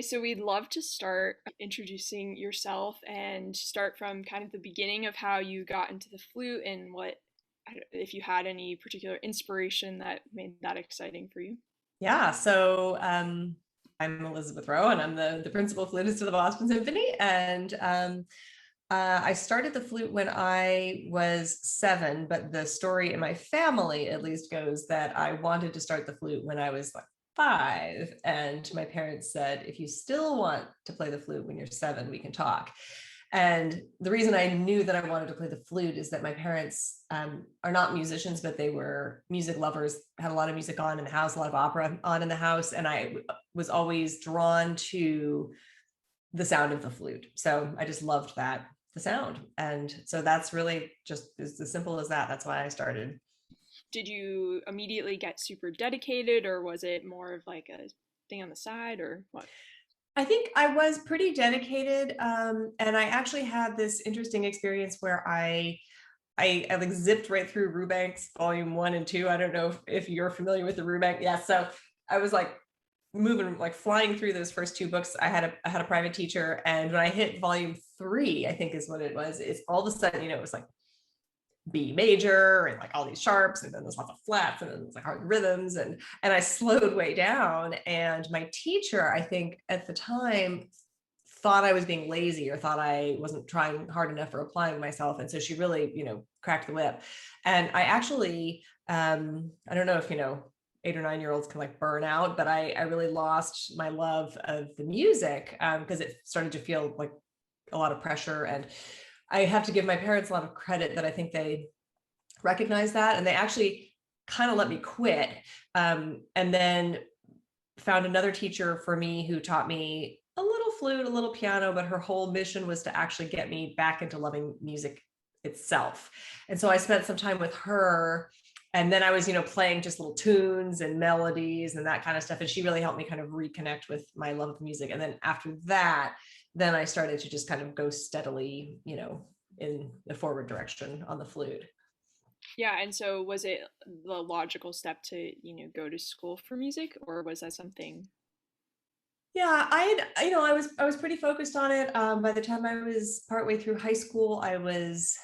so we'd love to start introducing yourself and start from kind of the beginning of how you got into the flute and if you had any particular inspiration that made that exciting for you. Yeah, so I'm Elizabeth Rowe, and I'm the principal flutist of the Boston Symphony. And I started the flute when I was 7, but the story in my family at least goes that I wanted to start the flute when I was like 5. And my parents said, if you still want to play the flute when you're 7, we can talk. And the reason I knew that I wanted to play the flute is that my parents are not musicians, but they were music lovers, had a lot of music on in the house, a lot of opera on in the house. And I was always drawn to the sound of the flute. So I just loved the sound. And so that's really just as simple as that. That's why I started. Did you immediately get super dedicated, or was it more of like a thing on the side, or what? I think I was pretty dedicated. And I actually had this interesting experience where I like zipped right through Rubank's volume 1 and 2. I don't know if you're familiar with the Rubank. Yeah. So I was like moving, like flying through those first 2 books. I had a private teacher. And when I hit volume 3, I think is what it was, it's all of a sudden, it was like B major and like all these sharps, and then there's lots of flats, and then there's like hard rhythms, and I slowed way down. And my teacher, I think at the time, thought I was being lazy or thought I wasn't trying hard enough or applying myself. And so she really, cracked the whip. And I actually, I don't know if, 8 or 9 year olds can like burn out, but I really lost my love of the music because it started to feel like a lot of pressure. And I have to give my parents a lot of credit that I think they recognize that. And they actually kind of let me quit. And then found another teacher for me who taught me a little flute, a little piano, but her whole mission was to actually get me back into loving music itself. And so I spent some time with her. And then I was, playing just little tunes and melodies and that kind of stuff. And she really helped me kind of reconnect with my love of music. And then after that, then I started to just kind of go steadily, in the forward direction on the flute. Yeah, and so was it the logical step to, go to school for music, or was that something? Yeah, I was pretty focused on it. By the time I was partway through high school, I was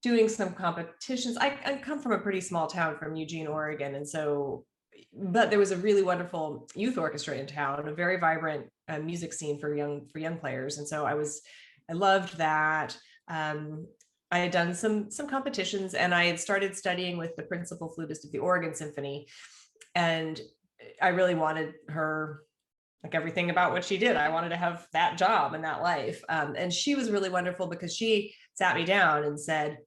doing some competitions. I come from a pretty small town from Eugene, Oregon, and so, but there was a really wonderful youth orchestra in town, a very vibrant music scene for young players, and so I loved that. Um, I had done some competitions, and I had started studying with the principal flutist of the Oregon Symphony, and I really wanted her, like everything about what she did. I wanted to have that job and that life. And she was really wonderful because she sat me down and said,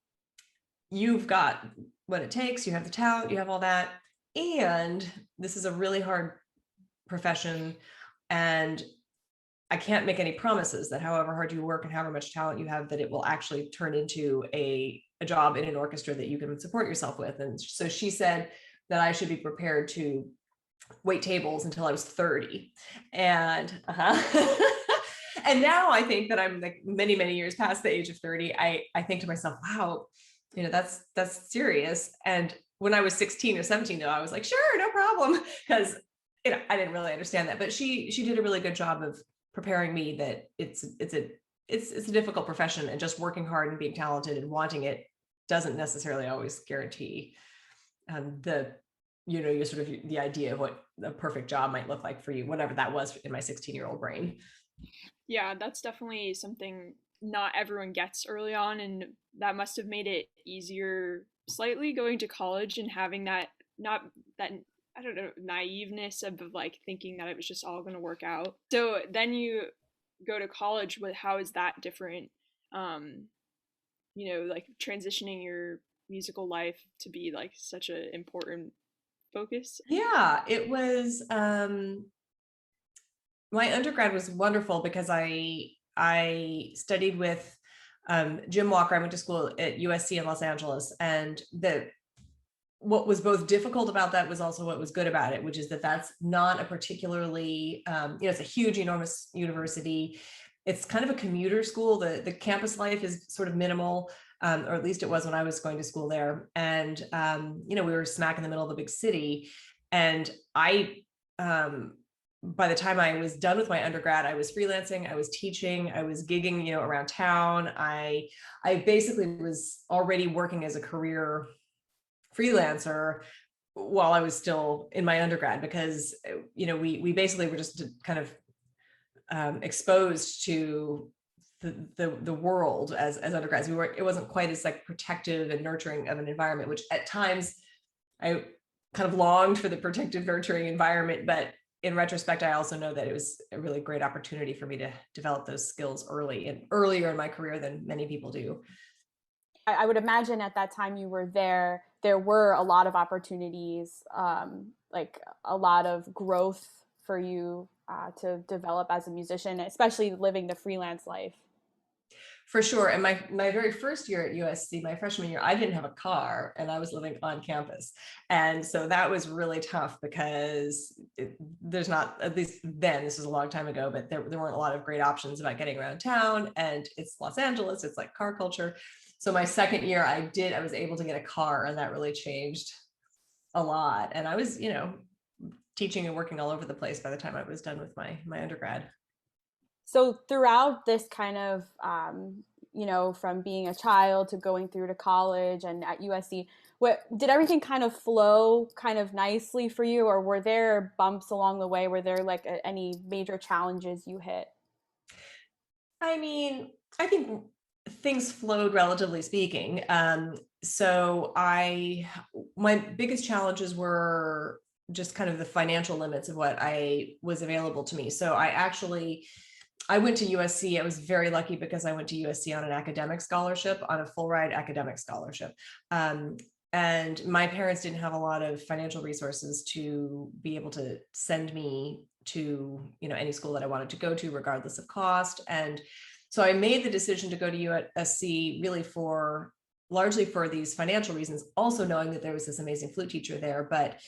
you've got what it takes, you have the talent, you have all that. And this is a really hard profession. And I can't make any promises that however hard you work and however much talent you have, that it will actually turn into a job in an orchestra that you can support yourself with. And so she said that I should be prepared to wait tables until I was 30. And and now I think that I'm like many, many years past the age of 30. I think to myself, wow, that's serious. And when I was 16 or 17, though, I was like, sure, no problem. Because I didn't really understand that. But she did a really good job of preparing me that it's a difficult profession, and just working hard and being talented and wanting it doesn't necessarily always guarantee you sort of the idea of what a perfect job might look like for you, whatever that was in my 16-year-old brain. Yeah, that's definitely something not everyone gets early on, and that must have made it easier slightly going to college and having that, not that, I don't know, naiveness of like thinking that it was just all going to work out. So then you go to college. With how is that different? Um, like transitioning your musical life to be like such an important focus. Yeah, it was my undergrad was wonderful because I studied with Jim Walker. I went to school at USC in Los Angeles, and what was both difficult about that was also what was good about it, which is that that's not a particularly it's a huge, enormous university. It's kind of a commuter school. The campus life is sort of minimal, or at least it was when I was going to school there. And we were smack in the middle of a big city, and I by the time I was done with my undergrad, I was freelancing, I was teaching, I was gigging, around town. I basically was already working as a career freelancer while I was still in my undergrad, because we basically were just kind of exposed to the world as undergrads. It wasn't quite as like protective and nurturing of an environment, which at times I kind of longed for the protective, nurturing environment. But in retrospect, I also know that it was a really great opportunity for me to develop those skills earlier in my career than many people do. I would imagine at that time you were there were a lot of opportunities, like a lot of growth for you to develop as a musician, especially living the freelance life. For sure. And my very first year at USC, my freshman year, I didn't have a car and I was living on campus. And so that was really tough because there's not, at least then, this was a long time ago, but there weren't a lot of great options about getting around town. And it's Los Angeles, it's like car culture. So my second year, I was able to get a car, and that really changed a lot. And I was, teaching and working all over the place by the time I was done with my undergrad. So throughout this kind of, from being a child to going through to college and at USC, what did everything kind of flow kind of nicely for you, or were there bumps along the way? Were there like any major challenges you hit? I mean, I think things flowed, relatively speaking. So my biggest challenges were just kind of the financial limits of what I was available to me. So I went to USC. I was very lucky because I went to USC on an academic scholarship, on a full ride academic scholarship. And my parents didn't have a lot of financial resources to be able to send me to, any school that I wanted to go to, regardless of cost. And so I made the decision to go to USC really largely for these financial reasons, also knowing that there was this amazing flute teacher there. But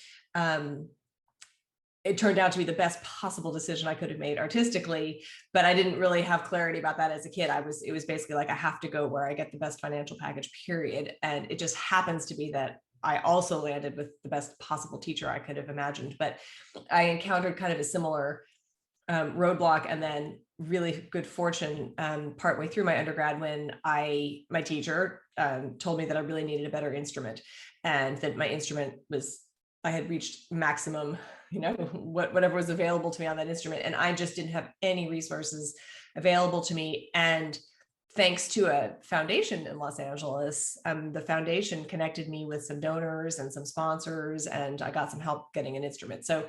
it turned out to be the best possible decision I could have made artistically, but I didn't really have clarity about that as a kid. It was basically like, I have to go where I get the best financial package, period. And it just happens to be that I also landed with the best possible teacher I could have imagined. But I encountered kind of a similar roadblock, and then really good fortune partway through my undergrad when my teacher told me that I really needed a better instrument, and that my instrument I had reached maximum, whatever was available to me on that instrument. And I just didn't have any resources available to me. And thanks to a foundation in Los Angeles, the foundation connected me with some donors and some sponsors, and I got some help getting an instrument. So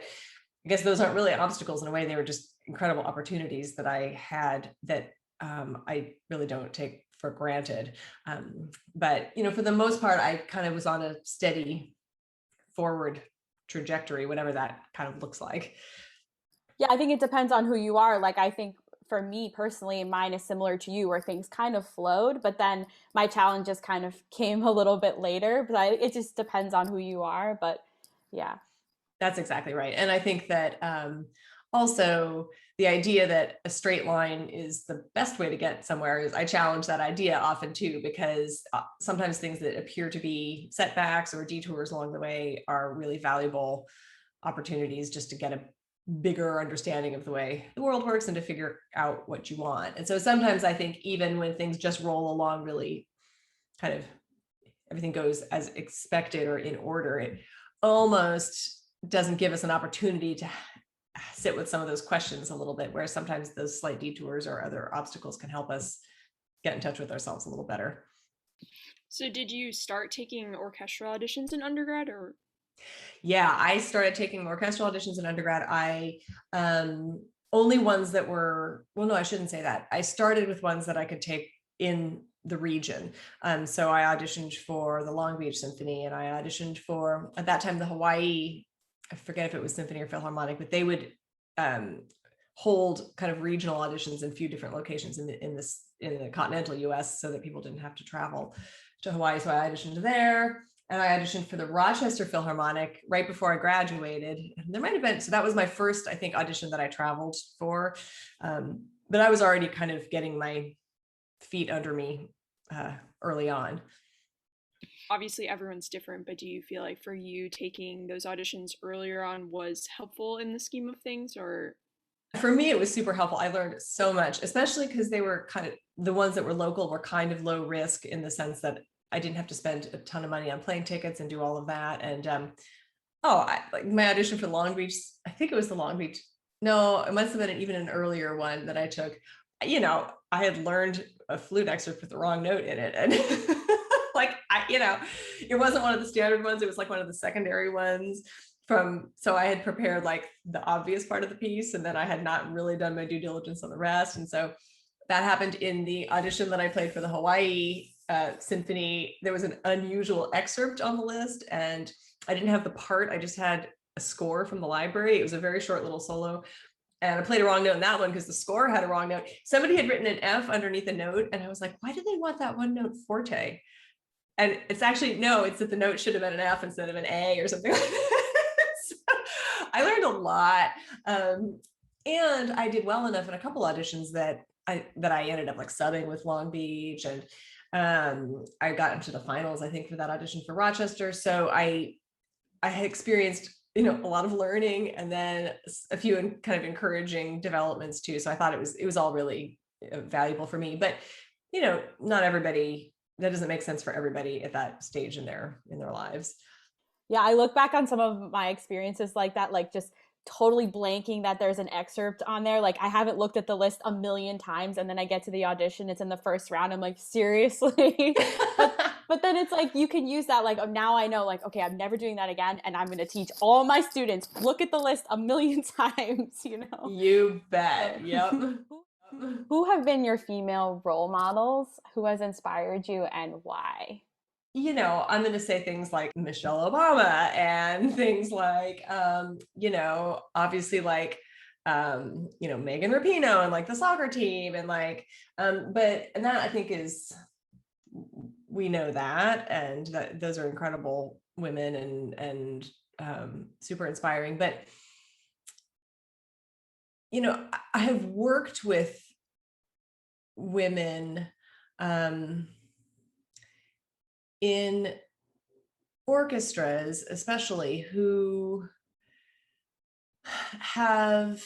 I guess those aren't really obstacles in a way. They were just incredible opportunities that I had that I really don't take for granted. But, for the most part, I kind of was on a steady forward trajectory, whatever that kind of looks like. Yeah, I think it depends on who you are. Like, I think for me personally, mine is similar to you, where things kind of flowed, but then my challenges kind of came a little bit later. But it just depends on who you are. But yeah. That's exactly right. And I think that also the idea that a straight line is the best way to get somewhere is, I challenge that idea often too, because sometimes things that appear to be setbacks or detours along the way are really valuable opportunities just to get a bigger understanding of the way the world works and to figure out what you want. And so sometimes I think even when things just roll along really kind of everything goes as expected or in order, it almost doesn't give us an opportunity to sit with some of those questions a little bit, where sometimes those slight detours or other obstacles can help us get in touch with ourselves a little better. So did you start taking orchestral auditions in undergrad, or? Yeah, I started taking orchestral auditions in undergrad. I only ones that were, well, no, I shouldn't say that. I started with ones that I could take in the region. So I auditioned for the Long Beach Symphony, and I auditioned for, at that time, the Hawaii, I forget if it was symphony or philharmonic, but they would hold kind of regional auditions in a few different locations in the continental US, so that people didn't have to travel to Hawaii. So I auditioned there, and I auditioned for the Rochester Philharmonic right before I graduated. There might have been, so that was my first, I think, audition that I traveled for. But I was already kind of getting my feet under me early on. obviously everyone's different, but do you feel like for you taking those auditions earlier on was helpful in the scheme of things, or? For me, it was super helpful. I learned so much, especially because they were kind of, the ones that were local were kind of low risk in the sense that I didn't have to spend a ton of money on plane tickets and do all of that. And like my audition for Long Beach, I think it was the Long Beach. No, it must have been even an earlier one that I took. I had learned a flute excerpt with the wrong note in it. And it wasn't one of the standard ones. It was like one of the secondary ones so I had prepared like the obvious part of the piece, and then I had not really done my due diligence on the rest. And so that happened in the audition that I played for the Hawaii Symphony. There was an unusual excerpt on the list, and I didn't have the part. I just had a score from the library. It was a very short little solo. And I played a wrong note in that one because the score had a wrong note. Somebody had written an F underneath a note. And I was like, why do they want that one note forte? And it's actually, no, it's that the note should have been an F instead of an A or something like that. So I learned a lot. And I did well enough in a couple auditions that I ended up like subbing with Long Beach, and I got into the finals, I think, for that audition for Rochester. So I had experienced, a lot of learning, and then a few kind of encouraging developments too. So I thought it was all really valuable for me. But not everybody, that doesn't make sense for everybody at that stage in their lives. Yeah, I look back on some of my experiences like that, like just totally blanking that there's an excerpt on there. Like I haven't looked at the list a million times, and then I get to the audition, it's in the first round. I'm like, seriously? but then it's like, you can use that, like, oh, now I know, like, okay, I'm never doing that again. And I'm going to teach all my students, look at the list a million times, You bet. Yep. Who have been your female role models? Who has inspired you, and why? I'm going to say things like Michelle Obama, and things like, obviously like, Megan Rapinoe, and like the soccer team, and like, and that I think we know that, and that those are incredible women and super inspiring. But, I have worked with women, in orchestras, especially, who have,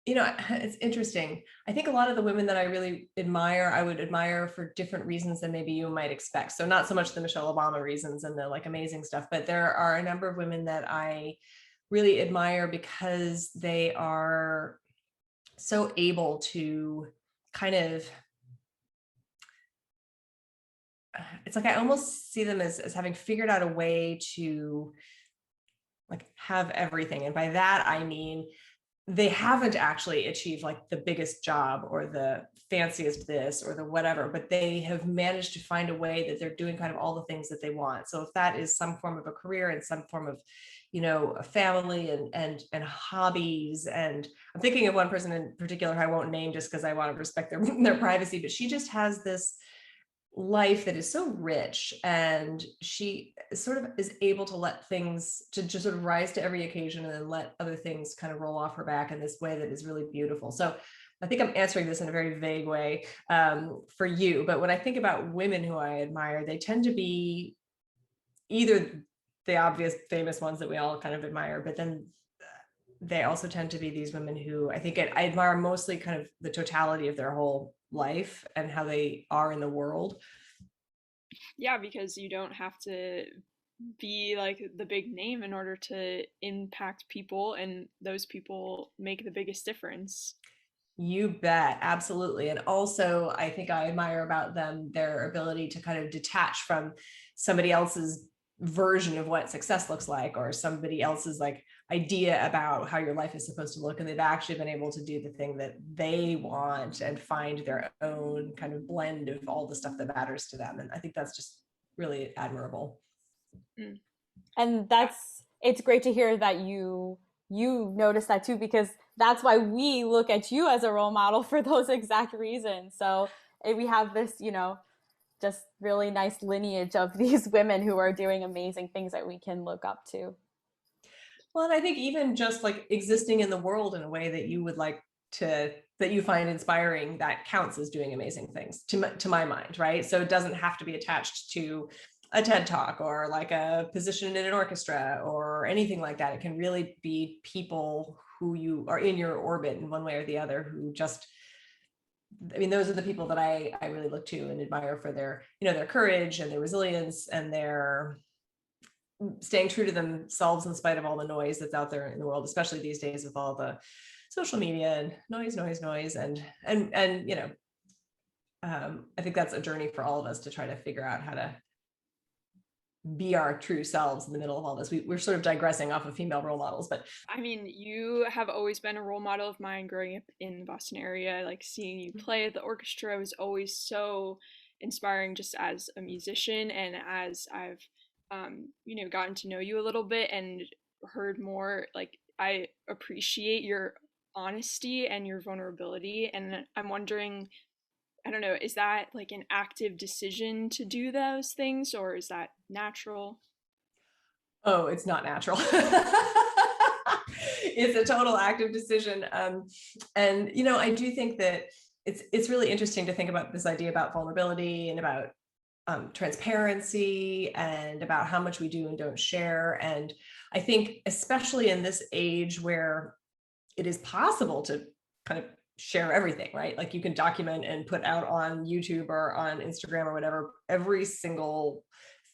it's interesting. I think a lot of the women that I really admire, I would admire for different reasons than maybe you might expect. So not so much the Michelle Obama reasons and the like amazing stuff, but there are a number of women that I really admire because they are so able to kind of, it's like I almost see them as having figured out a way to like have everything. And by that, I mean, they haven't actually achieved like the biggest job or the fanciest this or the whatever, but they have managed to find a way that they're doing kind of all the things that they want. So if that is some form of a career and some form of, a family and hobbies. And I'm thinking of one person in particular who I won't name just because I want to respect their privacy, but she just has this life that is so rich, and she sort of is able to let things to just sort of rise to every occasion and then let other things kind of roll off her back in this way that is really beautiful. So I think I'm answering this in a very vague way for you, but when I think about women who I admire, they tend to be either the obvious famous ones that we all kind of admire, but then they also tend to be these women who I think I admire mostly kind of the totality of their whole life and how they are in the world. Yeah, because you don't have to be like the big name in order to impact people, and those people make the biggest difference. You bet. Absolutely. And also, I think I admire about them their ability to kind of detach from somebody else's version of what success looks like, or somebody else's like idea about how your life is supposed to look. And they've actually been able to do the thing that they want and find their own kind of blend of all the stuff that matters to them. And I think that's just really admirable. And it's great to hear that you notice that too, because that's why we look at you as a role model for those exact reasons. So we have this, just really nice lineage of these women who are doing amazing things that we can look up to. Well, and I think even just like existing in the world in a way that you would like that you find inspiring, that counts as doing amazing things to my mind, right? So it doesn't have to be attached to a TED Talk or like a position in an orchestra or anything like that. It can really be people who you are in your orbit in one way or the other, who just, I mean, those are the people that I really look to and admire for their, their courage and their resilience and their staying true to themselves in spite of all the noise that's out there in the world, especially these days with all the social media and noise. And I think that's a journey for all of us to try to figure out how to be our true selves in the middle of all this. We're sort of digressing off of female role models, but I mean, you have always been a role model of mine growing up in the Boston area. Like seeing you play at the orchestra was always so inspiring just as a musician, and as I've gotten to know you a little bit and heard more, like I appreciate your honesty and your vulnerability, and I'm wondering, I don't know, is that like an active decision to do those things, or is that natural? oh, it's not natural. It's a total active decision. And I do think that it's really interesting to think about this idea about vulnerability and about transparency and about how much we do and don't share. And I think especially in this age where it is possible to kind of share everything, right? Like you can document and put out on YouTube or on Instagram or whatever, every single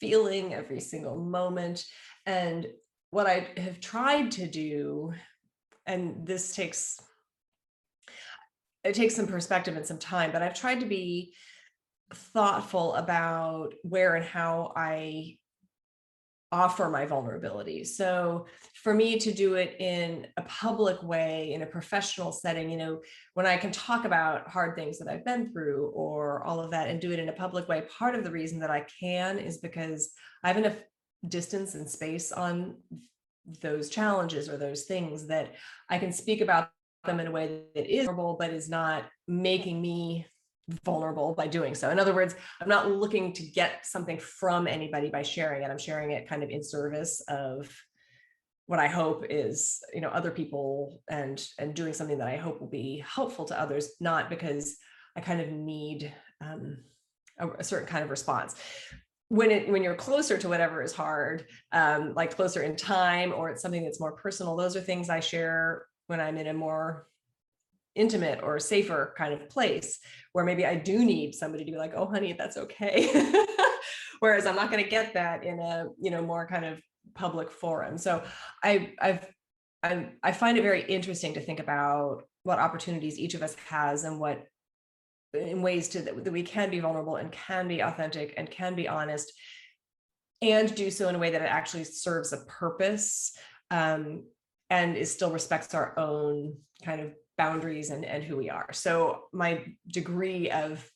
feeling, every single moment. And what I have tried to do, and it takes some perspective and some time, but I've tried to be thoughtful about where and how I offer my vulnerability. So for me to do it in a public way, in a professional setting, when I can talk about hard things that I've been through or all of that and do it in a public way, part of the reason that I can is because I have enough distance and space on those challenges or those things that I can speak about them in a way that is vulnerable, but is not making me vulnerable by doing so. In other words, I'm not looking to get something from anybody by sharing it. I'm sharing it kind of in service of what I hope is, other people and doing something that I hope will be helpful to others, not because I kind of need a certain kind of response. When you're closer to whatever is hard, like closer in time, or it's something that's more personal, those are things I share when I'm in a more intimate or safer kind of place where maybe I do need somebody to be like, oh honey, that's okay. Whereas I'm not going to get that in a more kind of public forum. So I find it very interesting to think about what opportunities each of us has and what in ways that we can be vulnerable and can be authentic and can be honest and do so in a way that it actually serves a purpose and it still respects our own kind of boundaries and who we are. So my degree of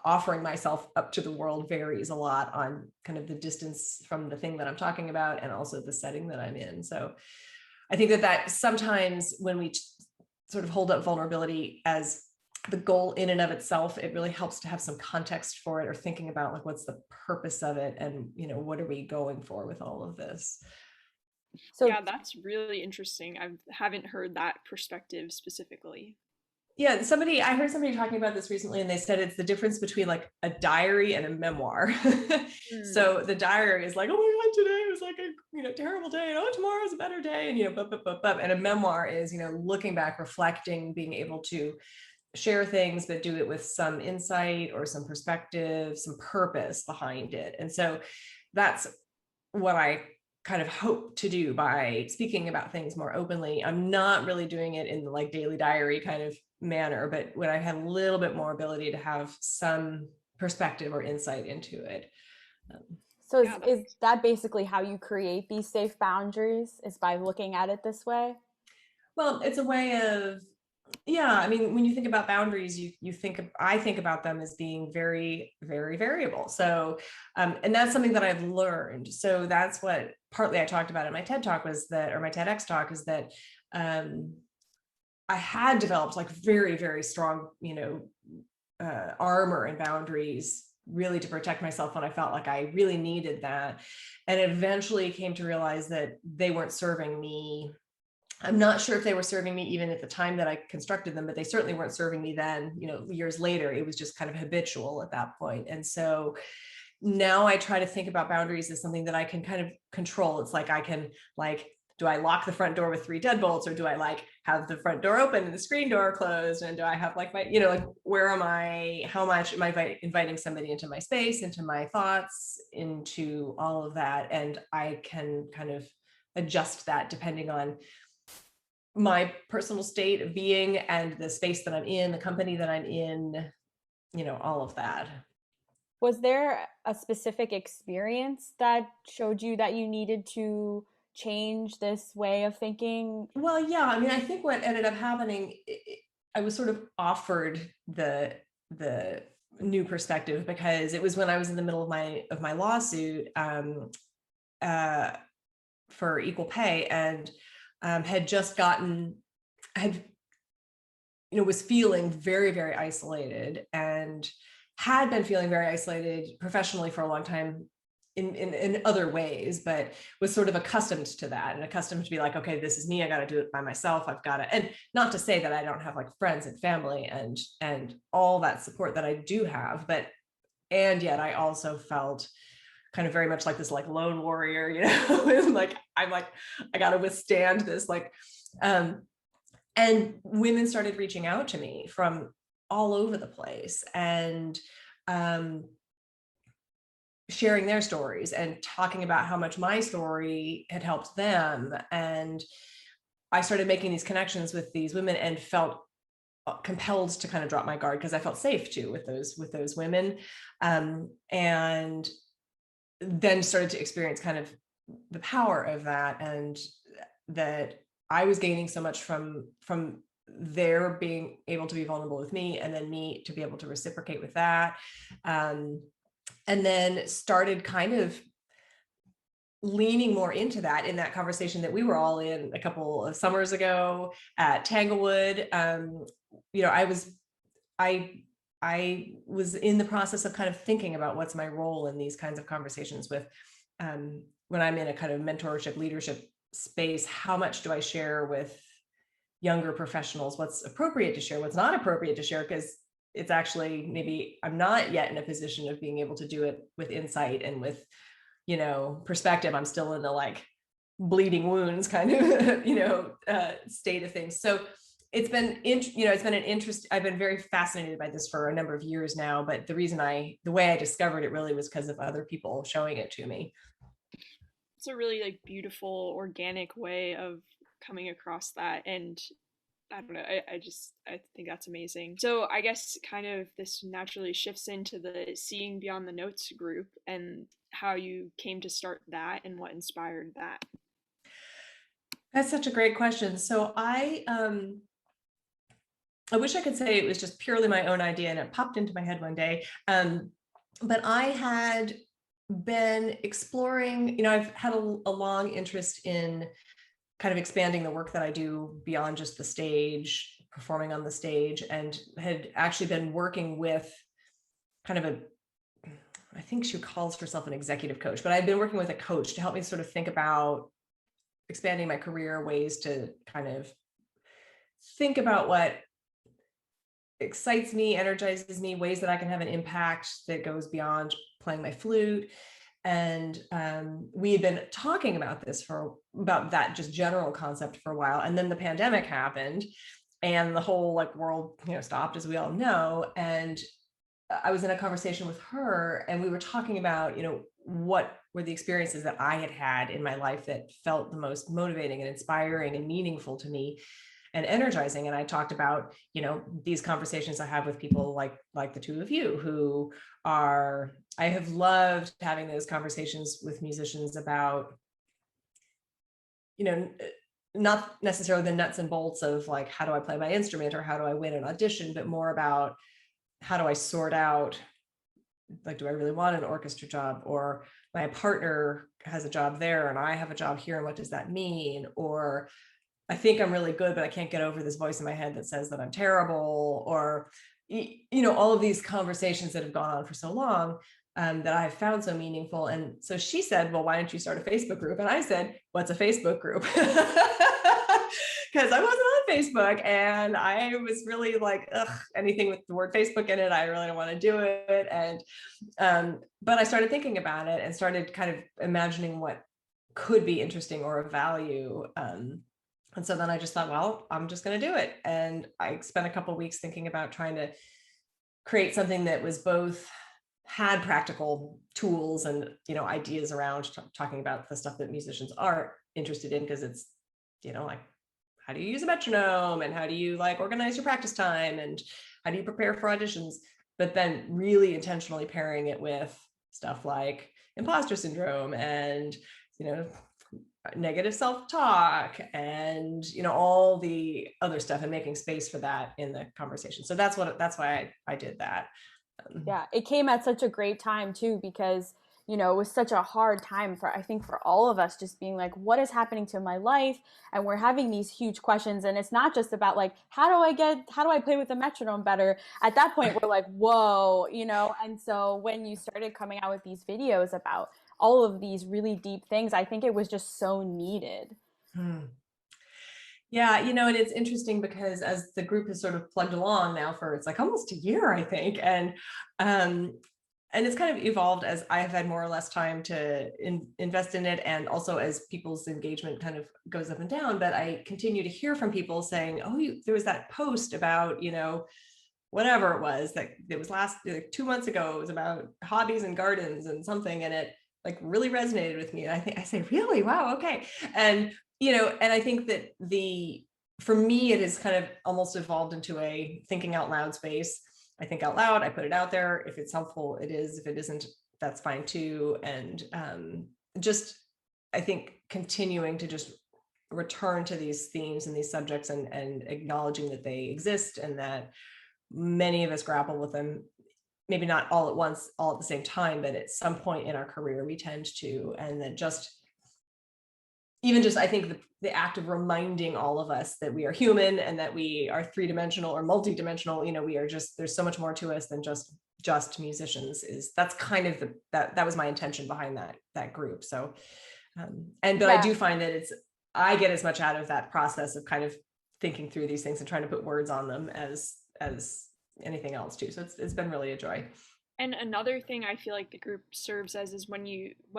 offering myself up to the world varies a lot on kind of the distance from the thing that I'm talking about and also the setting that I'm in. So I think that sometimes when we sort of hold up vulnerability as the goal in and of itself, it really helps to have some context for it or thinking about like, what's the purpose of it? And, what are we going for with all of this? So Yeah, that's really interesting. I haven't heard that perspective specifically. Yeah, I heard somebody talking about this recently, and they said it's the difference between like a diary and a memoir. So the diary is like, oh my God, today was like a terrible day, and oh, tomorrow's a better day, and and a memoir is looking back, reflecting, being able to share things, but do it with some insight or some perspective, some purpose behind it. And so that's what I kind of hope to do by speaking about things more openly. I'm not really doing it in the like daily diary kind of manner, but when I have a little bit more ability to have some perspective or insight into it. So is that basically how you create these safe boundaries, is by looking at it this way? Well, it's a way of, yeah, I mean, when you think about boundaries, I think about them as being very, very variable. So, and that's something that I've learned. So that's what partly I talked about in my TED talk or my TEDx talk is that I had developed like very, very strong, armor and boundaries really to protect myself when I felt like I really needed that. And eventually came to realize that they weren't serving me I'm not sure if they were serving me even at the time that I constructed them, but they certainly weren't serving me then, years later. It was just kind of habitual at that point. And so now I try to think about boundaries as something that I can kind of control. It's like, I can do I lock the front door with 3 deadbolts, or do I have the front door open and the screen door closed? And do I have my, where am I, how much am I inviting somebody into my space, into my thoughts, into all of that? And I can kind of adjust that depending on my personal state of being and the space that I'm in, the company that I'm in, all of that. Was there a specific experience that showed you that you needed to change this way of thinking? Well, yeah, I mean, I think what ended up happening, I was sort of offered the new perspective, because it was when I was in the middle of my lawsuit for equal pay, and was feeling very, very isolated, and had been feeling very isolated professionally for a long time in other ways, but was sort of accustomed to that, and accustomed to be like, okay, this is me. I got to do it by myself. I've got to, and not to say that I don't have friends and family and all that support that I do have, and yet I also felt kind of very much like this lone warrior, and I got to withstand this and women started reaching out to me from all over the place, and sharing their stories and talking about how much my story had helped them. And I started making these connections with these women, and felt compelled to kind of drop my guard, because I felt safe too with those women, and then started to experience kind of the power of that, and that I was gaining so much from their being able to be vulnerable with me, and then me to be able to reciprocate with that. And then started kind of leaning more into that in that conversation that we were all in a couple of summers ago at Tanglewood. I was in the process of kind of thinking about what's my role in these kinds of conversations with, when I'm in a kind of mentorship leadership space, how much do I share with younger professionals, what's appropriate to share, what's not appropriate to share, because it's actually, maybe I'm not yet in a position of being able to do it with insight and with, perspective. I'm still in the bleeding wounds kind of, state of things. So it's been an interest. I've been very fascinated by this for a number of years now, but the way I discovered it really was because of other people showing it to me. It's a really beautiful, organic way of coming across that. And I don't know, I think that's amazing. So I guess kind of this naturally shifts into the Seeing Beyond the Notes group, and how you came to start that and what inspired that. That's such a great question. So I wish I could say it was just purely my own idea and it popped into my head one day. But I had been exploring, I've had a long interest in kind of expanding the work that I do beyond just the stage, performing on the stage, and had actually been working with kind of I think she calls herself an executive coach, but I've been working with a coach to help me sort of think about expanding my career, ways to kind of think about what excites me, energizes me, ways that I can have an impact that goes beyond playing my flute. And we had been talking about about that just general concept for a while. And then the pandemic happened and the whole world, stopped, as we all know. And I was in a conversation with her, and we were talking about, what were the experiences that I had had in my life that felt the most motivating and inspiring and meaningful to me and energizing. And I talked about, these conversations I have with people like the two of you, who I have loved having those conversations with musicians about, not necessarily the nuts and bolts of how do I play my instrument or how do I win an audition, but more about how do I sort out, do I really want an orchestra job, or my partner has a job there and I have a job here, and what does that mean? Or I think I'm really good, but I can't get over this voice in my head that says that I'm terrible, or, all of these conversations that have gone on for so long, that I've found so meaningful. And so she said, well, why don't you start a Facebook group? And I said, what's a Facebook group? because I wasn't on Facebook and I was really like, ugh, anything with the word Facebook in it, I really don't want to do it. And but I started thinking about it and started kind of imagining what could be interesting or of value. And so then I just thought, well, I'm just going to do it. And I spent a couple of weeks thinking about trying to create something that was both had practical tools and, ideas around talking about the stuff that musicians are interested in, because it's, like, how do you use a metronome and how do you like organize your practice time and how do you prepare for auditions, but then really intentionally pairing it with stuff like imposter syndrome and, negative self-talk and, all the other stuff, and making space for that in the conversation. So that's why I did that. Yeah, it came at such a great time too, because it was such a hard time I think for all of us, just being like, what is happening to my life? And we're having these huge questions, and it's not just about like, how do I play with the metronome better? At that point, we're like, whoa, and so when you started coming out with these videos about all of these really deep things, I think it was just so needed. Yeah, and it's interesting because as the group has sort of plugged along now for, it's like almost a year, I think. And it's kind of evolved as I have had more or less time to invest in it. And also as people's engagement kind of goes up and down, but I continue to hear from people saying, oh, there was that post about, whatever it was that it was like 2 months ago, it was about hobbies and gardens and something. And it like really resonated with me. And I say, really? Wow. Okay. And, and I think that for me, it has kind of almost evolved into a thinking out loud space. I think out loud, I put it out there. If it's helpful, it is. If it isn't, that's fine too. And just, I think, continuing to just return to these themes and these subjects and acknowledging that they exist and that many of us grapple with them, maybe not all at once, all at the same time, but at some point in our career, we tend to. And that I think the act of reminding all of us that we are human and that we are three-dimensional or multi-dimensional, we are there's so much more to us than just musicians. That's kind of that was my intention behind that group. So, but I do find that I get as much out of that process of kind of thinking through these things and trying to put words on them as anything else too. So it's been really a joy. And another thing I feel like the group serves as is when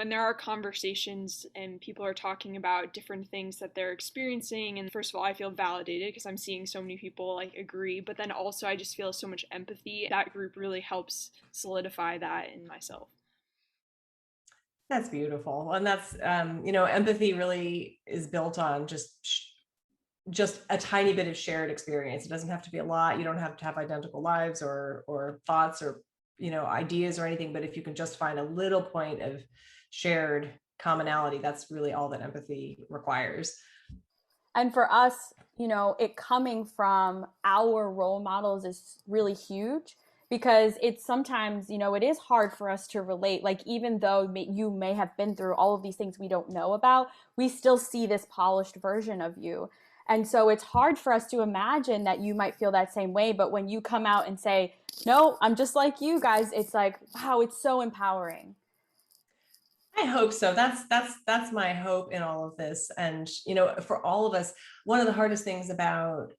there are conversations and people are talking about different things that they're experiencing, and first of all, I feel validated because I'm seeing so many people like agree, but then also I just feel so much empathy. That group really helps solidify that in myself. That's beautiful. And that's, empathy really is built on just a tiny bit of shared experience. It doesn't have to be a lot. You don't have to have identical lives or thoughts or ideas or anything, but if you can just find a little point of shared commonality, that's really all that empathy requires. And for us, it coming from our role models is really huge, because it's sometimes, it is hard for us to relate. Like, even though you may have been through all of these things we don't know about, we still see this polished version of you. And so it's hard for us to imagine that you might feel that same way. But when you come out and say, no, I'm just like you guys, it's like, wow, it's so empowering. I hope so. That's my hope in all of this. And, for all of us, one of the hardest things about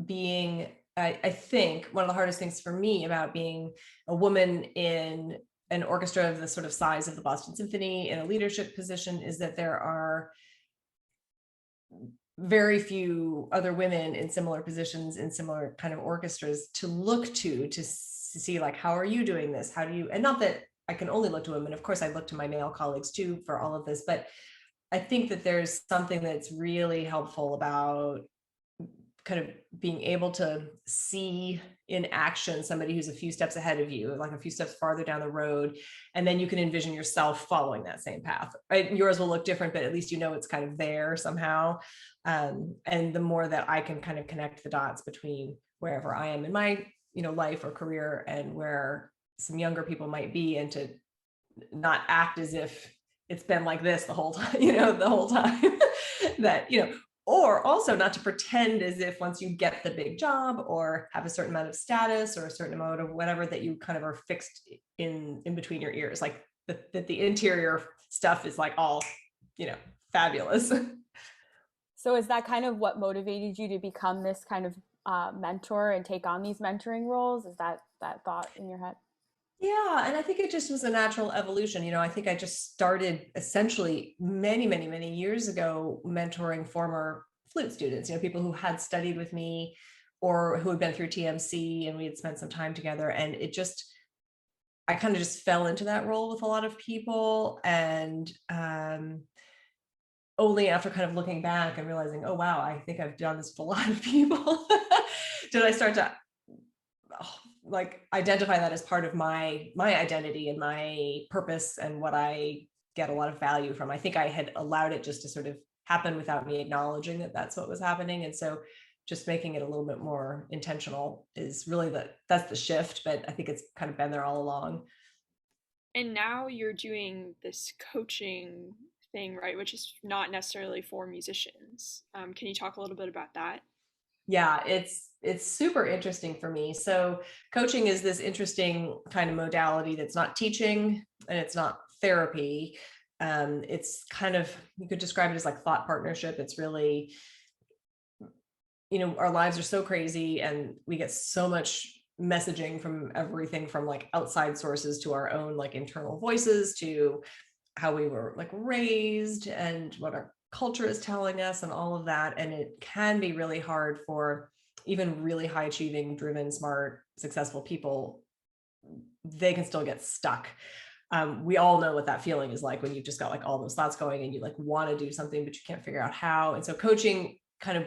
being, I think one of the hardest things for me about being a woman in an orchestra of the sort of size of the Boston Symphony in a leadership position is that there are very few other women in similar positions in similar kind of orchestras to look to see like, how are you doing this? How do you, and not that I can only look to women, of course I look to my male colleagues too for all of this, but I think that there's something that's really helpful about kind of being able to see in action somebody who's a few steps ahead of you, like a few steps farther down the road, and then you can envision yourself following that same path. Right? Yours will look different, but at least it's kind of there somehow. And the more that I can kind of connect the dots between wherever I am in my life or career and where some younger people might be, and to not act as if it's been like this the whole time, the whole time that, or also not to pretend as if once you get the big job or have a certain amount of status or a certain amount of whatever, that you kind of are fixed in between your ears, like that the interior stuff is like all, fabulous. So is that kind of what motivated you to become this kind of mentor and take on these mentoring roles? Is that thought in your head? Yeah, and I think it just was a natural evolution. I think I just started essentially many, many, many years ago mentoring former flute students, people who had studied with me or who had been through TMC, and we had spent some time together. And I kind of just fell into that role with a lot of people. And only after kind of looking back and realizing, oh, wow, I think I've done this with a lot of people, did I start to identify that as part of my identity and my purpose and what I get a lot of value from. I think I had allowed it just to sort of happen without me acknowledging that that's what was happening. And so just making it a little bit more intentional is really that's the shift, but I think it's kind of been there all along. And now you're doing this coaching thing, right? Which is not necessarily for musicians. Can you talk a little bit about that? Yeah, it's super interesting for me. So coaching is this interesting kind of modality that's not teaching and it's not therapy. It's kind of, you could describe it as like thought partnership. It's really, our lives are so crazy and we get so much messaging from everything from like outside sources to our own like internal voices to how we were like raised and what our culture is telling us and all of that. And it can be really hard for even really high achieving, driven, smart, successful people. They can still get stuck. We all know what that feeling is like when you've just got like all those thoughts going and you like want to do something, but you can't figure out how. And so coaching kind of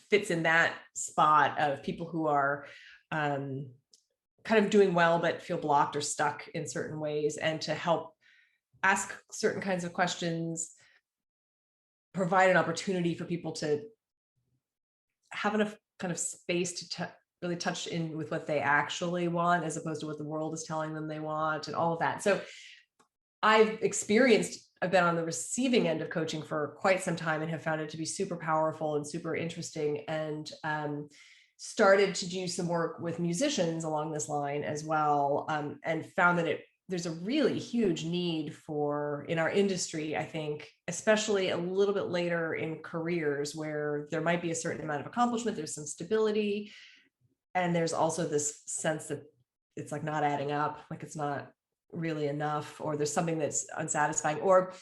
fits in that spot of people who are kind of doing well, but feel blocked or stuck in certain ways, and to help ask certain kinds of questions, provide an opportunity for people to have enough kind of space to really touch in with what they actually want, as opposed to what the world is telling them they want and all of that. So I've been on the receiving end of coaching for quite some time and have found it to be super powerful and super interesting, and started to do some work with musicians along this line as well, and found that there's a really huge need for, in our industry, I think, especially a little bit later in careers where there might be a certain amount of accomplishment, there's some stability, and there's also this sense that it's like not adding up, like it's not really enough, or there's something that's unsatisfying, or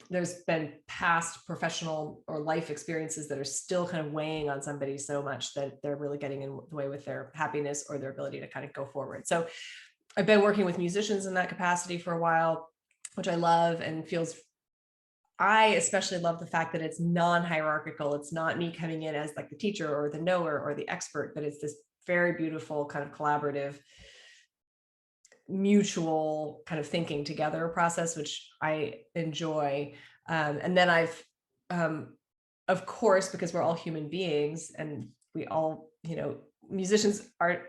there's been past professional or life experiences that are still kind of weighing on somebody so much that they're really getting in the way with their happiness or their ability to kind of go forward. So I've been working with musicians in that capacity for a while, which I love, and I especially love the fact that it's non-hierarchical. It's not me coming in as like the teacher or the knower or the expert, but it's this very beautiful kind of collaborative, mutual kind of thinking together process, which I enjoy. And then I've, of course, because we're all human beings and we all, musicians are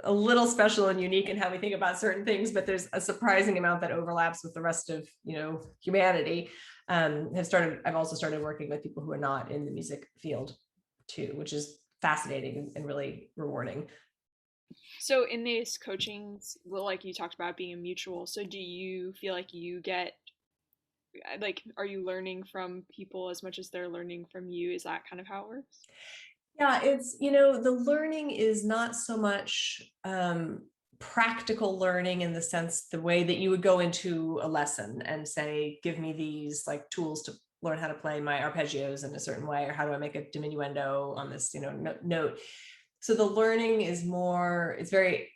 a little special and unique in how we think about certain things, but there's a surprising amount that overlaps with the rest of, humanity. I've also started working with people who are not in the music field too, which is fascinating and really rewarding. So in these coachings, well, like you talked about being a mutual, so do you feel like you get, like, are you learning from people as much as they're learning from you? Is that kind of how it works? Yeah, it's, the learning is not so much practical learning in the sense, the way that you would go into a lesson and say, give me these like tools to learn how to play my arpeggios in a certain way, or how do I make a diminuendo on this, note. So the learning is more, it's very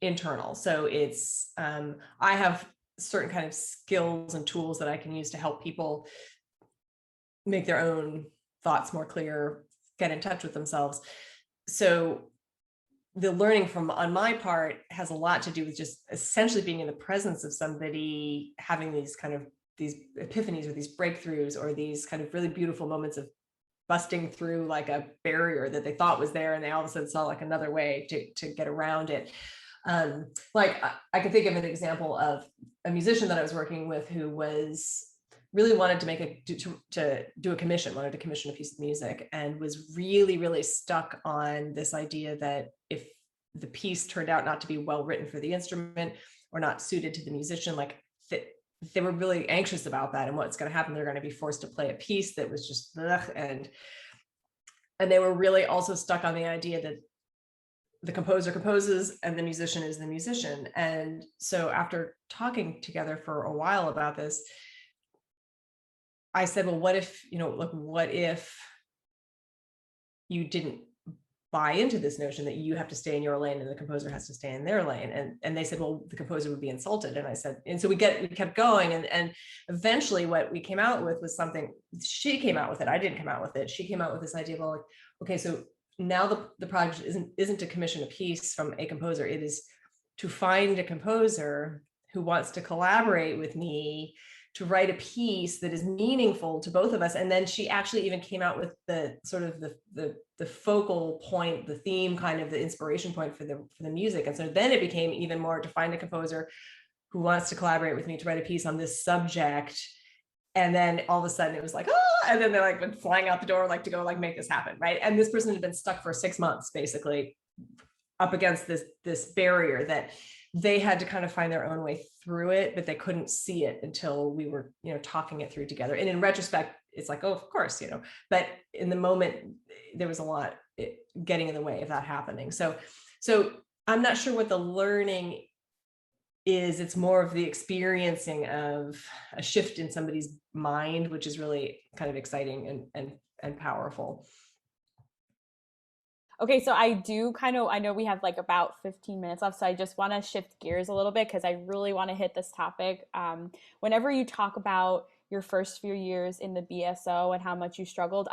internal. So it's, I have certain kind of skills and tools that I can use to help people make their own thoughts more clear, get in touch with themselves. So the learning on my part has a lot to do with just essentially being in the presence of somebody, having these epiphanies or these breakthroughs or these kind of really beautiful moments of busting through like a barrier that they thought was there, and they all of a sudden saw like another way to get around it. Like I can think of an example of a musician that I was working with who really wanted to do a commission, wanted to commission a piece of music, and was really, really stuck on this idea that if the piece turned out not to be well written for the instrument or not suited to the musician, like they were really anxious about that and what's going to happen. They're going to be forced to play a piece that was just ugh, and they were really also stuck on the idea that the composer composes and the musician is the musician. And so after talking together for a while about this, I said, well, what if, like, what if you didn't buy into this notion that you have to stay in your lane and the composer has to stay in their lane? And they said, well, the composer would be insulted. And I said, and so we kept going. And eventually what we came out with was something. She came out with it. I didn't come out with it. She came out with this idea of, well, like, okay, so now the project isn't to commission a piece from a composer. It is to find a composer who wants to collaborate with me to write a piece that is meaningful to both of us. And then she actually even came out with the sort of the focal point, the theme, kind of the inspiration point for the music. And so then it became even more to find a composer who wants to collaborate with me to write a piece on this subject. And then all of a sudden it was like, oh, and then they're like went flying out the door, like to go like make this happen, right? And this person had been stuck for 6 months, basically, up against this barrier that they had to kind of find their own way through it, but they couldn't see it until we were, talking it through together. And in retrospect, it's like, oh, of course, but in the moment, there was a lot getting in the way of that happening. So I'm not sure what the learning is. It's more of the experiencing of a shift in somebody's mind, which is really kind of exciting and powerful. Okay, so I know we have like about 15 minutes left, so I just want to shift gears a little bit because I really want to hit this topic. Whenever you talk about your first few years in the BSO and how much you struggled,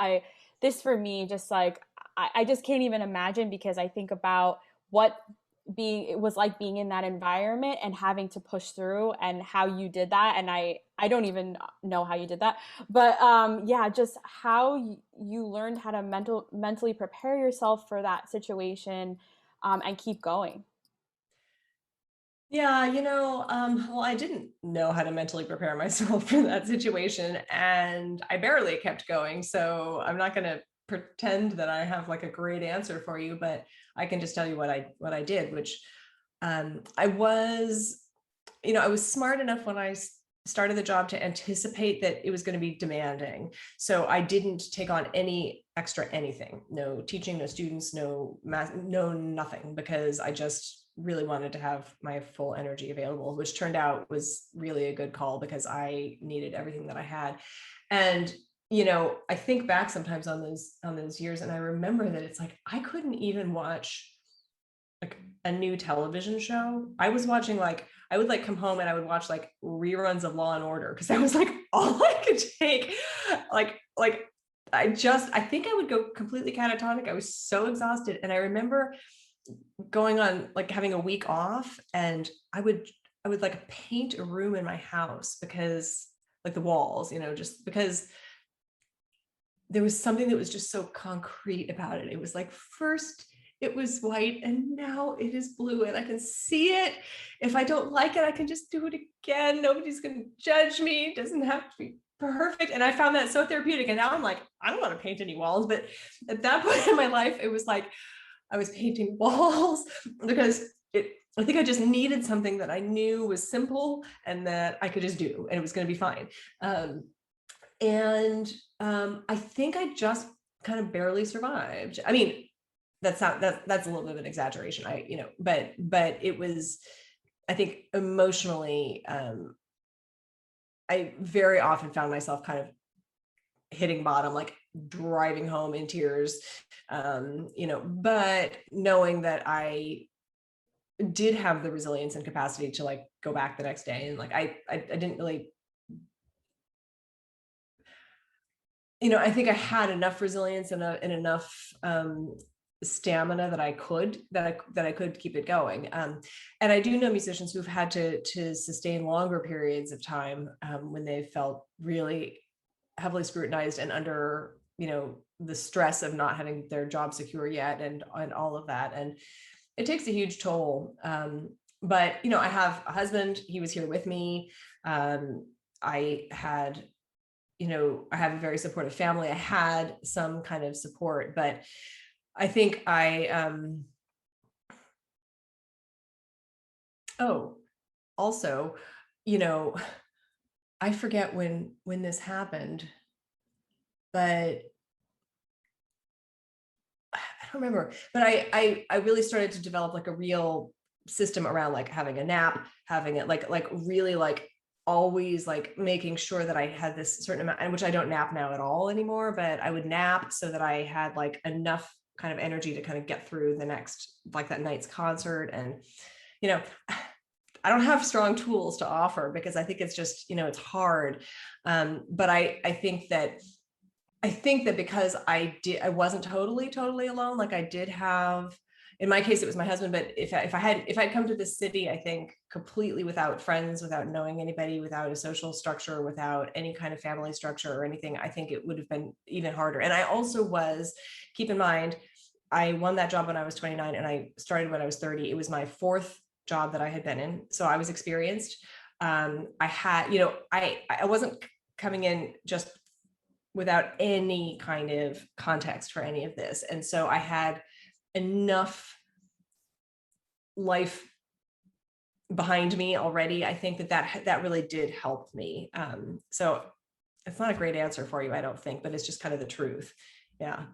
this for me, just like, I just can't even imagine, because I think about what it was like being in that environment and having to push through and how you did that. And I don't even know how you did that, but yeah, just how you learned how to mentally prepare yourself for that situation, and keep going. Yeah, well, I didn't know how to mentally prepare myself for that situation, and I barely kept going. So I'm not going to pretend that I have like a great answer for you, but I can just tell you what I did, which I was, I was smart enough when I started the job to anticipate that it was going to be demanding. So I didn't take on any extra anything, no teaching, no students, no math, no nothing, because I just really wanted to have my full energy available, which turned out was really a good call because I needed everything that I had. And I think back sometimes on those years, and I remember that it's like I couldn't even watch like a new television show. I was watching, like, I would like come home and I would watch like reruns of Law and Order, because that was like all I could take. Like I think I would go completely catatonic. I was so exhausted. And I remember going on, like, having a week off, and I would like paint a room in my house, because like the walls, just because there was something that was just so concrete about it. It was like, first it was white and now it is blue, and I can see it. If I don't like it, I can just do it again. Nobody's going to judge me. It doesn't have to be perfect. And I found that so therapeutic. And now I'm like, I don't want to paint any walls. But at that point in my life, it was like I was painting walls because I think I just needed something that I knew was simple and that I could just do, and it was going to be fine. I think I just kind of barely survived. I mean, that's a little bit of an exaggeration. But it was, I think, emotionally, I very often found myself kind of hitting bottom, like driving home in tears, but knowing that I did have the resilience and capacity to like go back the next day. And like, I didn't really, I think I had enough resilience and enough stamina that I could keep it going. And I do know musicians who've had to sustain longer periods of time when they felt really heavily scrutinized and under, the stress of not having their job secure yet, and all of that. And it takes a huge toll. But I have a husband. He was here with me. I had, I have a very supportive family. I had some kind of support, but I think also, I forget when this happened, but I don't remember. But I really started to develop like a real system around like having a nap, having it like really like always like making sure that I had this certain amount, and which I don't nap now at all anymore, but I would nap so that I had like enough kind of energy to kind of get through the next, like that night's concert. And, you know, I don't have strong tools to offer because I think it's just, you know, it's hard. But I think that because I wasn't totally alone. Like I did have, in my case, it was my husband, but if I'd come to this city, I think completely without friends, without knowing anybody, without a social structure, without any kind of family structure or anything, I think it would have been even harder. And I also keep in mind, I won that job when I was 29 and I started when I was 30. It was my fourth job that I had been in. So I was experienced. I had, you know, I wasn't coming in just without any kind of context for any of this. And so I had enough life behind me already. I think that really did help me. So it's not a great answer for you, I don't think, but it's just kind of the truth. Yeah.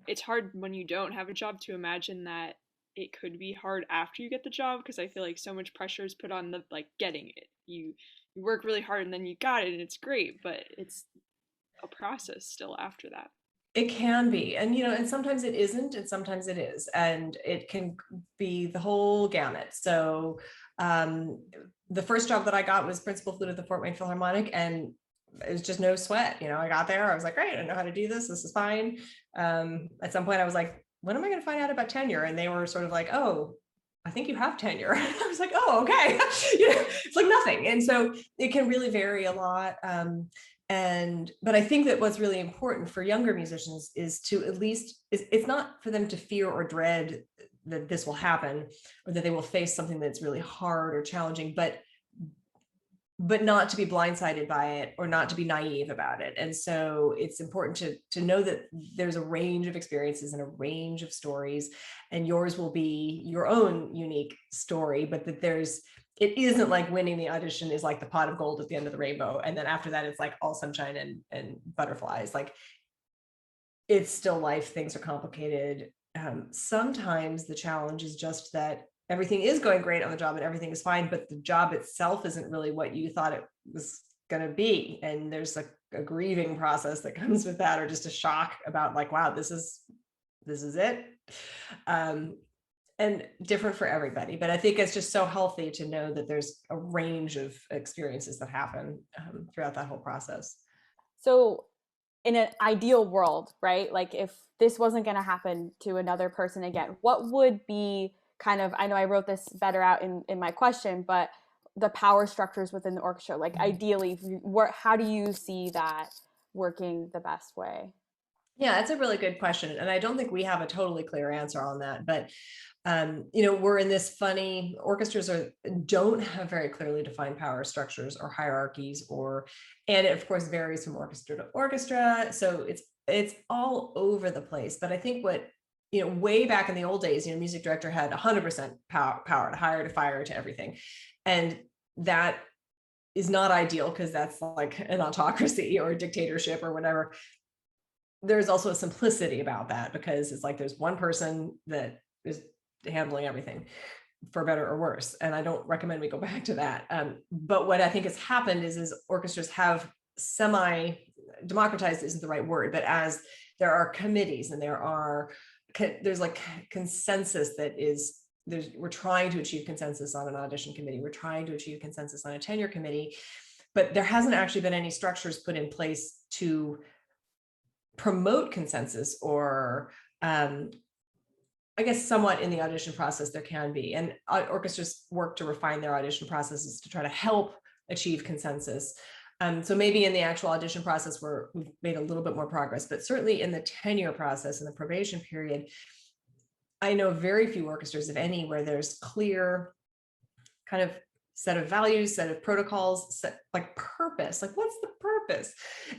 It's hard when you don't have a job to imagine that it could be hard after you get the job, because I feel like so much pressure is put on the like getting it. You work really hard and then you got it and it's great, but it's a process still after that. It can be. And, you know, and sometimes it isn't, and sometimes it is. And it can be the whole gamut. So the first job that I got was principal flute at the Fort Wayne Philharmonic, and it was just no sweat. You know, I got there, I was like, great, I know how to do this. This is fine. At some point I was like, when am I going to find out about tenure? And they were sort of like, oh, I think you have tenure. I was like, oh, okay. You know, it's like nothing. And so it can really vary a lot. But I think that what's really important for younger musicians is to at least, it's not for them to fear or dread that this will happen or that they will face something that's really hard or challenging, but not to be blindsided by it or not to be naive about it. And so it's important to know that there's a range of experiences and a range of stories, and yours will be your own unique story, but that it isn't like winning the audition is like the pot of gold at the end of the rainbow. And then after that, it's like all sunshine and butterflies. Like it's still life. Things are complicated. Sometimes the challenge is just that everything is going great on the job and everything is fine, but the job itself isn't really what you thought it was going to be. And there's a grieving process that comes with that, or just a shock about like, wow, this is it. And different for everybody. But I think it's just so healthy to know that there's a range of experiences that happen throughout that whole process. So in an ideal world, right? Like if this wasn't going to happen to another person again, what would be kind of, I know I wrote this better out in my question, but the power structures within the orchestra, like ideally, how do you see that working the best way? Yeah, that's a really good question. And I don't think we have a totally clear answer on that, but you know, we're in this funny, orchestras don't have very clearly defined power structures or hierarchies, and it of course varies from orchestra to orchestra. So it's all over the place. But I think what, you know, way back in the old days, you know, music director had 100% power to hire, to fire, to everything. And that is not ideal because that's like an autocracy or a dictatorship or whatever. There's also a simplicity about that because it's like there's one person that is handling everything, for better or worse. And I don't recommend we go back to that. But what I think has happened is orchestras have democratized isn't the right word, but as there are committees and there's like consensus we're trying to achieve consensus on an audition committee. We're trying to achieve consensus on a tenure committee, but there hasn't actually been any structures put in place to promote consensus or I guess somewhat in the audition process there can be, and orchestras work to refine their audition processes to try to help achieve consensus. So maybe in the actual audition process we've made a little bit more progress, but certainly in the tenure process and the probation period, I know very few orchestras, if any, where there's clear kind of set of values, set of protocols, like purpose, like what's the purpose?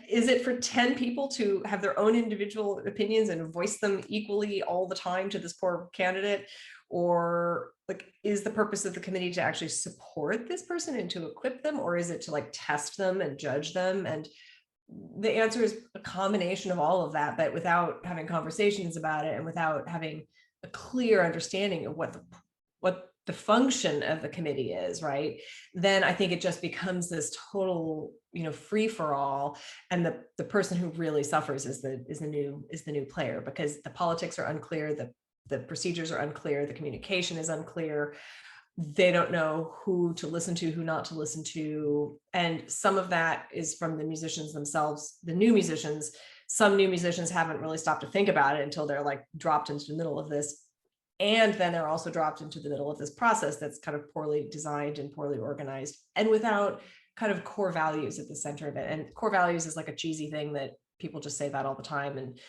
Is it for 10 people to have their own individual opinions and voice them equally all the time to this poor candidate? Or like, is the purpose of the committee to actually support this person and to equip them? Or is it to like test them and judge them? And the answer is a combination of all of that, but without having conversations about it and without having a clear understanding of what the function of the committee is, right? Then I think it just becomes this total, free for all. And the person who really suffers is the new player, because the politics are unclear, the procedures are unclear, the communication is unclear. They don't know who to listen to, who not to listen to. And some of that is from the musicians themselves, the new musicians. Some new musicians haven't really stopped to think about it until they're like dropped into the middle of this. And then they're also dropped into the middle of this process that's kind of poorly designed and poorly organized and without kind of core values at the center of it. And core values is like a cheesy thing that people just say that all the time. And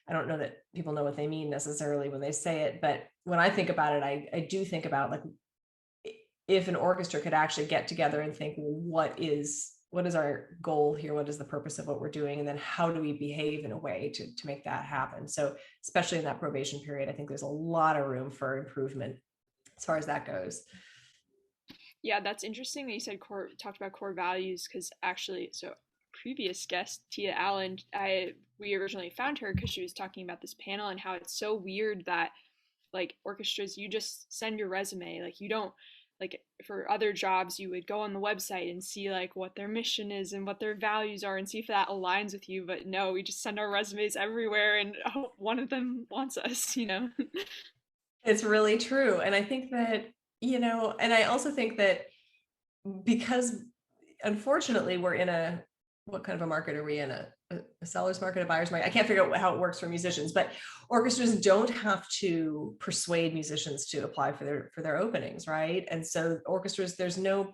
I don't know that people know what they mean necessarily when they say it. But when I think about it, I do think about like, if an orchestra could actually get together and think, well, what is our goal here? What is the purpose of what we're doing? And then how do we behave in a way to make that happen? So especially in that probation period, I think there's a lot of room for improvement as far as that goes. Yeah, that's interesting that you said talked about core values, because actually, so previous guest Tia Allen, we originally found her because she was talking about this panel and how it's so weird that like orchestras, you just send your resume, like you don't, like for other jobs you would go on the website and see like what their mission is and what their values are and see if that aligns with you, but no, we just send our resumes everywhere and hope one of them wants us. It's really true. And I think that, and I also think that because unfortunately we're in what kind of a market are we in? A seller's market, a buyer's market? I can't figure out how it works for musicians, but orchestras don't have to persuade musicians to apply for their openings, right? And so orchestras, there's no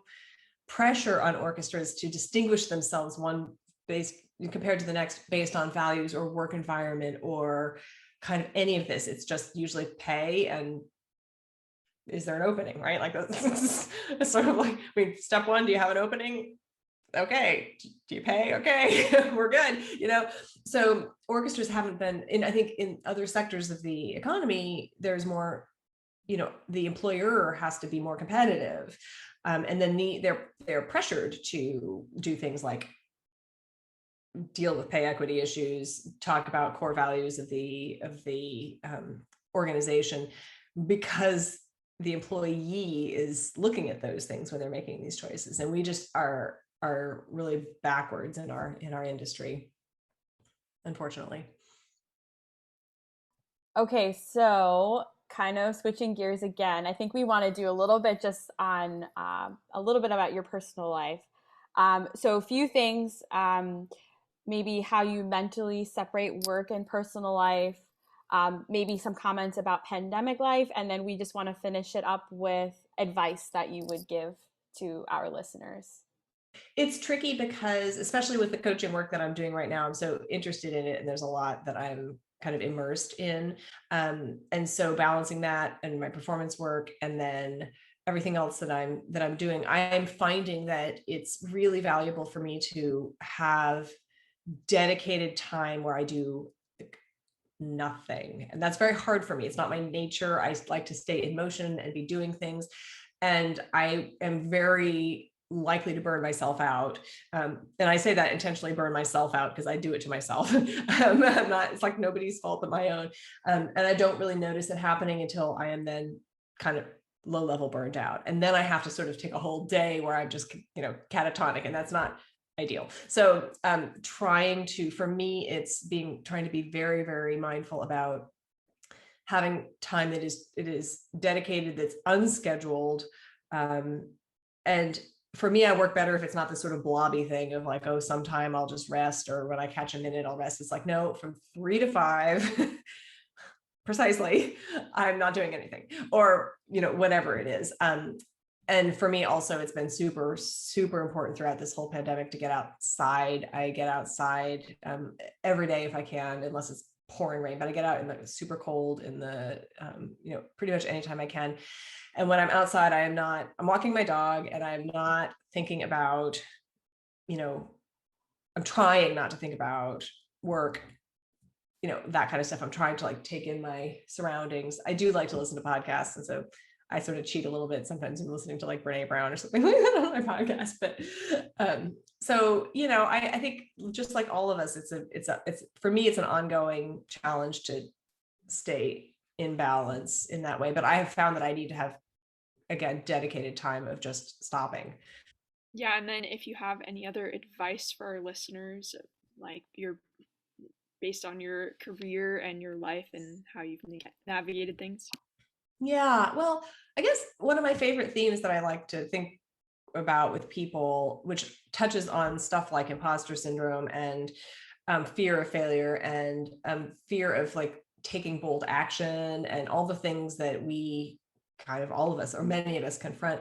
pressure on orchestras to distinguish themselves one based compared to the next based on values or work environment or kind of any of this. It's just usually pay and is there an opening, right? Like that's sort of like, step one, do you have an opening? Okay, do you pay? Okay, we're good. So orchestras haven't been I think in other sectors of the economy, there's more, the employer has to be more competitive. And then they're pressured to do things like deal with pay equity issues, talk about core values of the organization, because the employee is looking at those things when they're making these choices. And we just are really backwards in our industry, unfortunately. Okay, so kind of switching gears again, I think we want to do a little bit just on a little bit about your personal life. So a few things, maybe how you mentally separate work and personal life, maybe some comments about pandemic life, and then we just want to finish it up with advice that you would give to our listeners. It's tricky because, especially with the coaching work that I'm doing right now, I'm so interested in it and there's a lot that I'm kind of immersed in. And so balancing that and my performance work and then everything else that I'm doing, I'm finding that it's really valuable for me to have dedicated time where I do nothing. And that's very hard for me. It's not my nature. I like to stay in motion and be doing things. And I am very likely to burn myself out. And I say that intentionally, burn myself out, because I do it to myself. It's like nobody's fault but my own. And I don't really notice it happening until I am then kind of low level burned out. And then I have to sort of take a whole day where I'm just, catatonic, and that's not ideal. So for me, it's trying to be very, very mindful about having time that is dedicated, that's unscheduled. And for me, I work better if it's not this sort of blobby thing of like, oh, sometime I'll just rest, or when I catch a minute, I'll rest. It's like, no, from 3 to 5, precisely, I'm not doing anything, or, whatever it is. And for me also, it's been super, super important throughout this whole pandemic to get outside. I get outside every day if I can, unless it's pouring rain, but I get out in the super cold in the, pretty much anytime I can. And when I'm outside, I'm walking my dog and I'm not thinking about, I'm trying not to think about work, that kind of stuff. I'm trying to like take in my surroundings. I do like to listen to podcasts. And so I sort of cheat a little bit. Sometimes I'm listening to like Brene Brown or something like that on my podcast. But so, I think just like all of us, it's for me, it's an ongoing challenge to stay in balance in that way. But I have found that I need to have, again, dedicated time of just stopping. Yeah, and then if you have any other advice for our listeners, like based on your career and your life and how you've navigated things. Yeah, well, I guess one of my favorite themes that I like to think about with people, which touches on stuff like imposter syndrome and fear of failure and fear of like taking bold action and all the things that we kind of, all of us or many of us confront.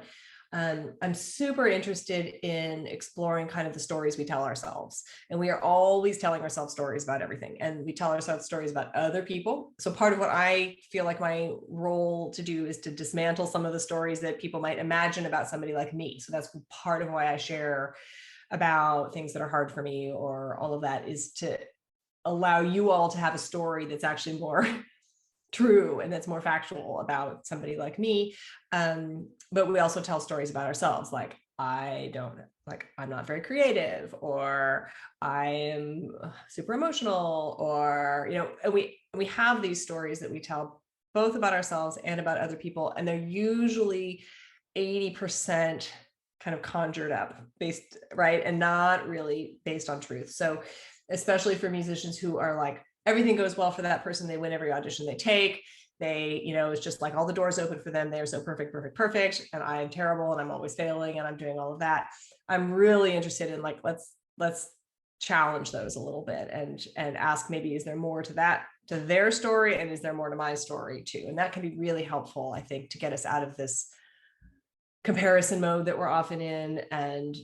I'm super interested in exploring kind of the stories we tell ourselves. And we are always telling ourselves stories about everything. And we tell ourselves stories about other people. So part of what I feel like my role to do is to dismantle some of the stories that people might imagine about somebody like me. So that's part of why I share about things that are hard for me or all of that, is to allow you all to have a story that's actually more true and that's more factual about somebody like me. But we also tell stories about ourselves, like I'm not very creative, or I am super emotional, or and we have these stories that we tell both about ourselves and about other people, and they're usually 80% kind of conjured up, based, right, and not really based on truth. So especially for musicians who are like, everything goes well for that person, they win every audition they take, they, it's just like all the doors open for them, they're so perfect, and I'm terrible and I'm always failing and I'm doing all of that. I'm really interested in like, let's challenge those a little bit and ask, maybe, is there more to that, to their story, and is there more to my story too? And that can be really helpful, I think, to get us out of this comparison mode that we're often in, and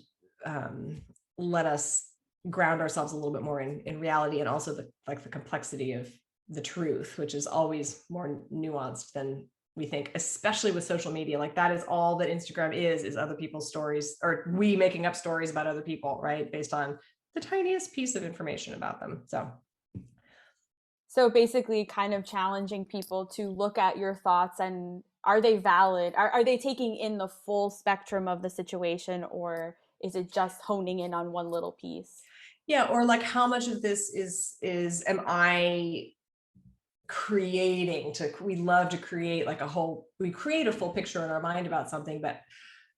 let us ground ourselves a little bit more in reality, and also the complexity of the truth, which is always more nuanced than we think, especially with social media. Like that is all that Instagram is other people's stories, or we making up stories about other people, right, based on the tiniest piece of information about them. So basically kind of challenging people to look at your thoughts, and are they valid? Are they taking in the full spectrum of the situation, or is it just honing in on one little piece? Yeah, or like, how much of this is am I creating? We love to create like we create a full picture in our mind about something, but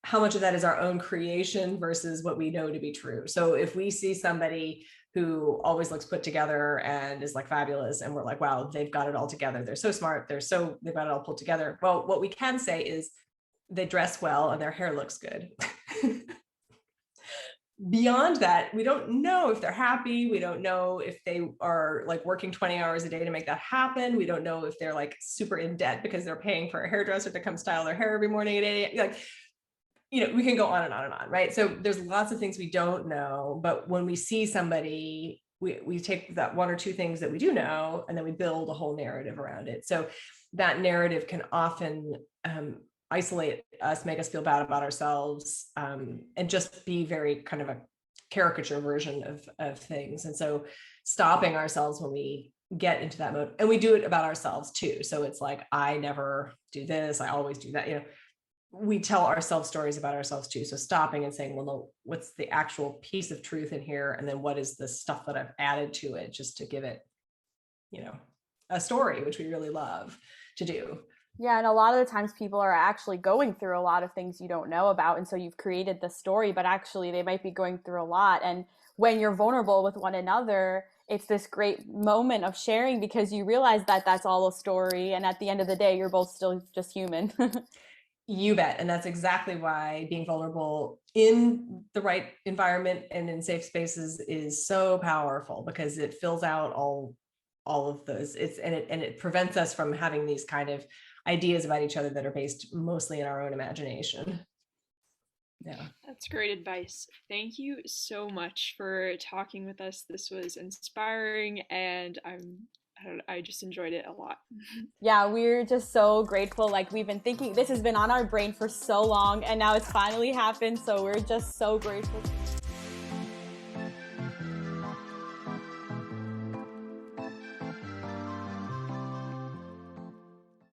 how much of that is our own creation versus what we know to be true? So if we see somebody who always looks put together and is like fabulous, and we're like, wow, they've got it all together, they're so smart, they've got it all pulled together. Well, what we can say is they dress well and their hair looks good. Beyond that, we don't know if they're happy. We don't know if they are like working 20 hours a day to make that happen. We don't know if they're like super in debt because they're paying for a hairdresser to come style their hair every morning at 8 a.m. Like, we can go on and on and on, right? So there's lots of things we don't know, but when we see somebody, we take that one or two things that we do know, and then we build a whole narrative around it. So that narrative can often isolate us, make us feel bad about ourselves, and just be very kind of a caricature version of things. And so stopping ourselves when we get into that mode, and we do it about ourselves too. So it's like, I never do this, I always do that, we tell ourselves stories about ourselves too. So stopping and saying, well, no, what's the actual piece of truth in here? And then what is the stuff that I've added to it just to give it, a story, which we really love to do. Yeah, and a lot of the times people are actually going through a lot of things you don't know about, and so you've created the story, but actually they might be going through a lot. And when you're vulnerable with one another, it's this great moment of sharing, because you realize that that's all a story, and at the end of the day, you're both still just human. You bet. And that's exactly why being vulnerable in the right environment and in safe spaces is so powerful, because it fills out all of those. It prevents us from having these kind of ideas about each other that are based mostly in our own imagination. Yeah. That's great advice. Thank you so much for talking with us. This was inspiring, and I just enjoyed it a lot. Yeah, we're just so grateful. Like, we've been thinking, this has been on our brain for so long, and now it's finally happened. So we're just so grateful.